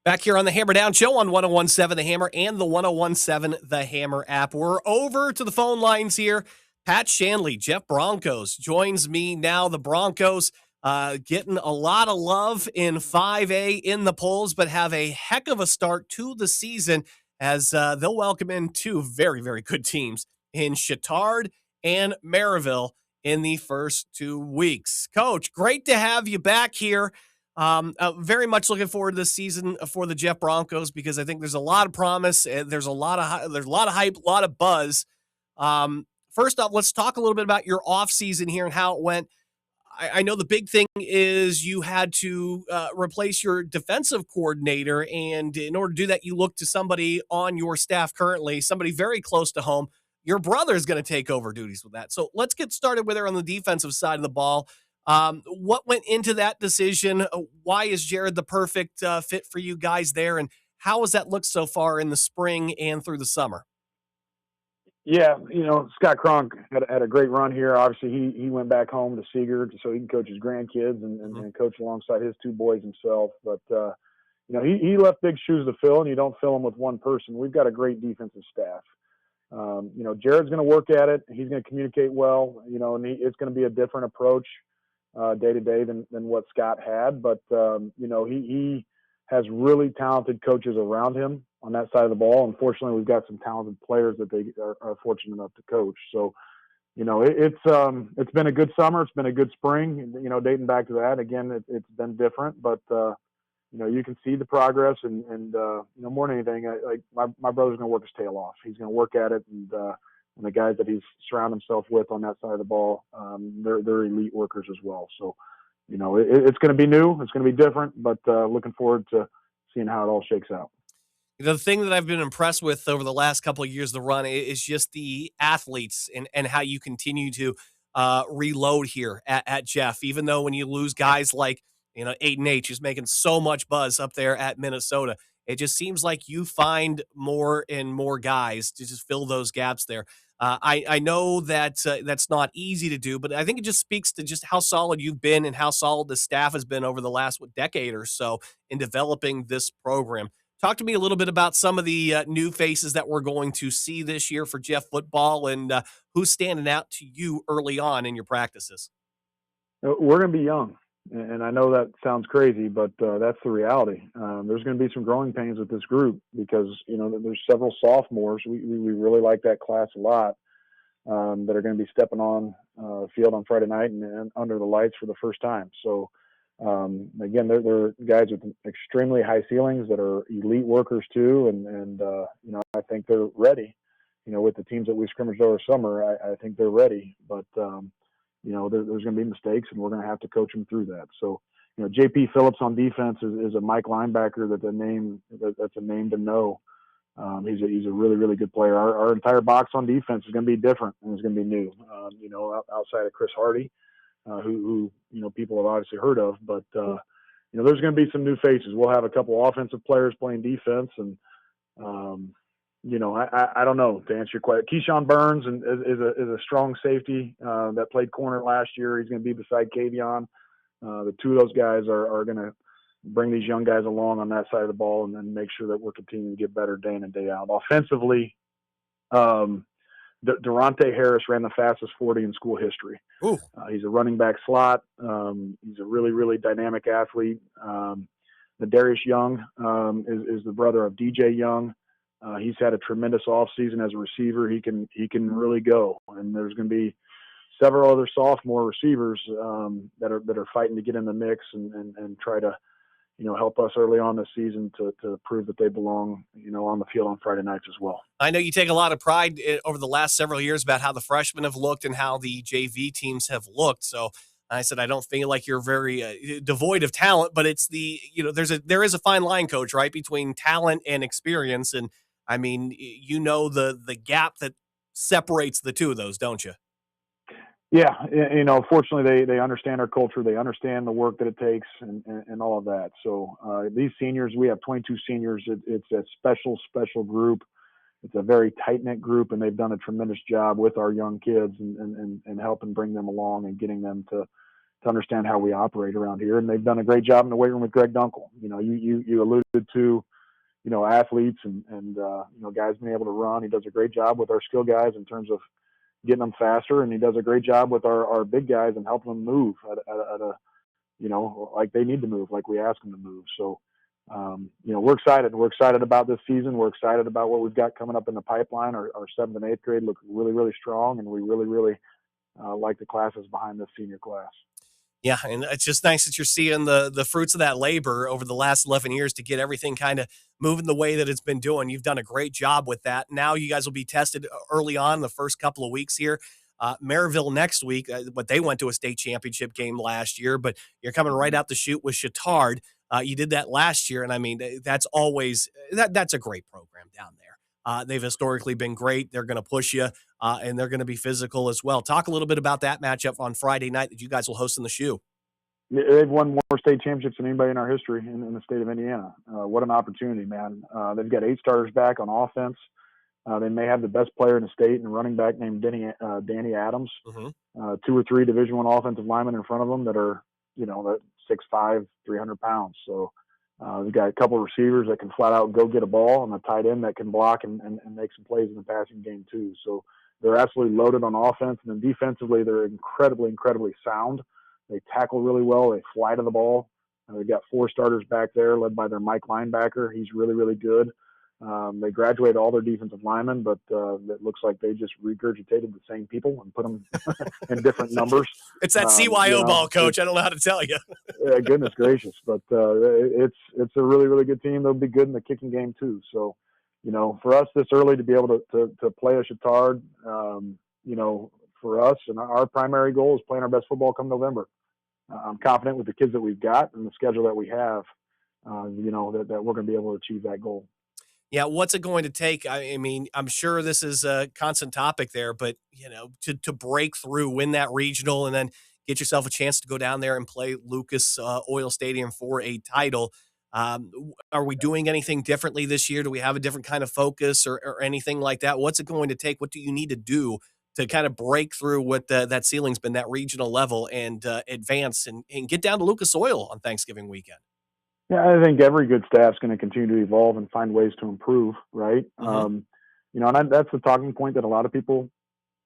Back here on the Hammer Down Show on 1017 The Hammer and the 1017 The Hammer app. We're over to the phone lines here. Pat Shanley, Jeff Bronchos joins me now. The Broncos getting a lot of love in 5A in the polls, but have a heck of a start to the season as they'll welcome in two very, very good teams in Chittard and Maryville in the first 2 weeks. Coach, great to have you back here. Very much looking forward to this season for the Jeff Bronchos because I think there's a lot of promise. And there's a lot of hype, a lot of buzz. First off, let's talk a little bit about your off season here and how it went. I know the big thing is you had to replace your defensive coordinator, and in order to do that, you look to somebody on your staff currently, somebody very close to home. Your brother is going to take over duties with that. So let's get started with her on the defensive side of the ball. What went into that decision? Why is Jared the perfect fit for you guys there? And how has that looked so far in the spring and through the summer? Yeah, Scott Cronk had a great run here. Obviously, he went back home to Seeger so he can coach his grandkids and coach alongside his two boys himself. But, he left big shoes to fill, and you don't fill them with one person. We've got a great defensive staff. Jared's going to work at it. He's going to communicate well, and it's going to be a different approach day to day than what Scott had. But, he has really talented coaches around him on that side of the ball. Unfortunately, we've got some talented players that they are fortunate enough to coach. So, it's been a good summer. It's been a good spring, dating back to that. Again, it's been different, but, you can see the progress and more than anything, my brother's going to work his tail off. He's going to work at it. And the guys that he's surrounded himself with on that side of the ball, they're elite workers as well. So, it's going to be new. It's going to be different, but looking forward to seeing how it all shakes out. The thing that I've been impressed with over the last couple of years, the run is just the athletes and how you continue to reload here at Jeff, even though when you lose guys like, Aiden H who's making so much buzz up there at Minnesota, it just seems like you find more and more guys to just fill those gaps there. I know that that's not easy to do, but I think it just speaks to just how solid you've been and how solid the staff has been over the last decade or so in developing this program. Talk to me a little bit about some of the new faces that we're going to see this year for Jeff football and who's standing out to you early on in your practices. We're going to be young, and I know that sounds crazy, but that's the reality. There's going to be some growing pains with this group because, there's several sophomores. We really like that class a lot that are going to be stepping on field on Friday night and under the lights for the first time. So, again, they're guys with extremely high ceilings that are elite workers too. And I think they're ready, with the teams that we scrimmaged over summer, I think they're ready, but, there's going to be mistakes and we're going to have to coach them through that. So, JP Phillips on defense is a Mike linebacker that's a name to know. He's a really, really good player. Our entire box on defense is going to be different and it's going to be new, outside of Chris Hardy. Who people have obviously heard of, but there's going to be some new faces. We'll have a couple offensive players playing defense, and I don't know to answer your question. Keyshawn Burns is a strong safety that played corner last year. He's going to be beside Kavion. The two of those guys are going to bring these young guys along on that side of the ball, and then make sure that we're continuing to get better day in and day out. Offensively, Durante Harris ran the fastest 40 in school history. He's a running back slot. He's a really, really dynamic athlete. Darius Young is the brother of DJ Young. He's had a tremendous offseason as a receiver. He can really go. And there's going to be several other sophomore receivers that are fighting to get in the mix and try to help us early on this season to prove that they belong, on the field on Friday nights as well. I know you take a lot of pride over the last several years about how the freshmen have looked and how the JV teams have looked. So I said, I don't feel like you're very devoid of talent, but it's there is a fine line, Coach, right, between talent and experience. And I mean, the gap that separates the two of those, don't you? Yeah, fortunately they understand our culture. They understand the work that it takes and all of that. So these seniors, we have 22 seniors. It's a special group. It's a very tight-knit group, and they've done a tremendous job with our young kids and helping bring them along and getting them to, to understand how we operate around here. And they've done a great job in the weight room with Greg Dunkel. You alluded to, athletes and guys being able to run. He does a great job with our skill guys in terms of getting them faster, and he does a great job with our big guys and helping them move at a like they need to move, like we ask them to move. So, we're excited. We're excited about this season. We're excited about what we've got coming up in the pipeline. Our 7th and 8th grade look really, really strong, and we really, really like the classes behind this senior class. Yeah, and it's just nice that you're seeing the fruits of that labor over the last 11 years to get everything kind of moving the way that it's been doing. You've done a great job with that. Now you guys will be tested early on the first couple of weeks here. Maryville next week, but they went to a state championship game last year, but you're coming right out the chute with Chittard. You did that last year, and I mean, that's always that's a great program down there. They've historically been great. They're going to push you, and they're going to be physical as well. Talk a little bit about that matchup on Friday night that you guys will host in the shoe. They've won more state championships than anybody in our history in the state of Indiana. What an opportunity, man. They've got 8 starters back on offense. They may have the best player in the state and a running back named Danny Adams. 2 or 3 Division I offensive linemen in front of them that are, 6'5", 300 pounds. So we've got a couple of receivers that can flat out go get a ball, and a tight end that can block and make some plays in the passing game too. So they're absolutely loaded on offense, and then defensively they're incredibly, incredibly sound. They tackle really well. They fly to the ball. They've got 4 starters back there led by their Mike linebacker. He's really, really good. They graduated all their defensive linemen, but it looks like they just regurgitated the same people and put them in different numbers. It's that CYO ball, Coach. I don't know how to tell you. Yeah, goodness gracious. But it's a really, really good team. They'll be good in the kicking game too. So, for us this early to be able to play a Chittard, for us, and our primary goal is playing our best football come November. I'm confident with the kids that we've got and the schedule that we have, that we're going to be able to achieve that goal. Yeah, what's it going to take? I mean, I'm sure this is a constant topic there, but to break through, win that regional, and then get yourself a chance to go down there and play Lucas Oil Stadium for a title. Are we doing anything differently this year? Do we have a different kind of focus or anything like that? What's it going to take? What do you need to do to kind of break through what that ceiling's been, that regional level, and advance and get down to Lucas Oil on Thanksgiving weekend? Yeah, I think every good staff's going to continue to evolve and find ways to improve, right? And that's the talking point that a lot of people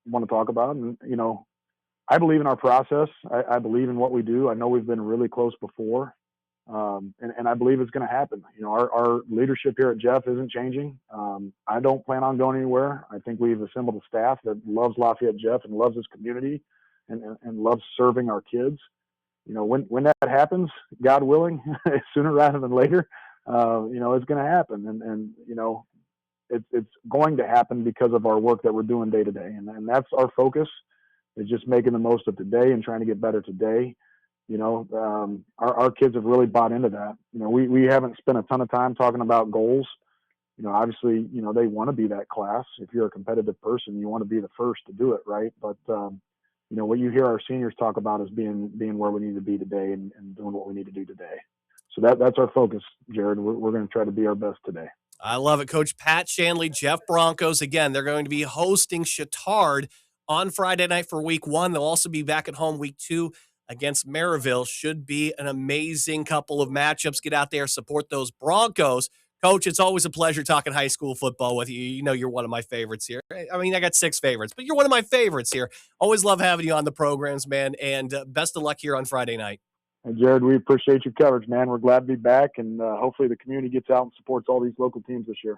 want to talk about. And, I believe in our process. I believe in what we do. I know we've been really close before. And I believe it's going to happen. Our leadership here at Jeff isn't changing. I don't plan on going anywhere. I think we've assembled a staff that loves Lafayette Jeff and loves this community and loves serving our kids. When that happens, God willing, sooner rather than later, it's going to happen. And it's going to happen because of our work that we're doing day to day. And that's our focus, is just making the most of today and trying to get better today. Our kids have really bought into that. We haven't spent a ton of time talking about goals. Obviously, they want to be that class. If you're a competitive person, you want to be the first to do it, right? But, what you hear our seniors talk about is being where we need to be today and doing what we need to do today. So that's our focus, Jared. We're going to try to be our best today. I love it, Coach. Pat Shanley, Jeff Bronchos. Again, they're going to be hosting Chittard on Friday night for week 1. They'll also be back at home week 2 against Maryville. Should be an amazing couple of matchups. Get out there, support those Broncos. Coach, it's always a pleasure talking high school football with you. You're one of my favorites here. I mean, I got 6 favorites, but you're one of my favorites here. Always love having you on the programs, man, and best of luck here on Friday night. And Jared, we appreciate your coverage, man. We're glad to be back, and hopefully the community gets out and supports all these local teams this year.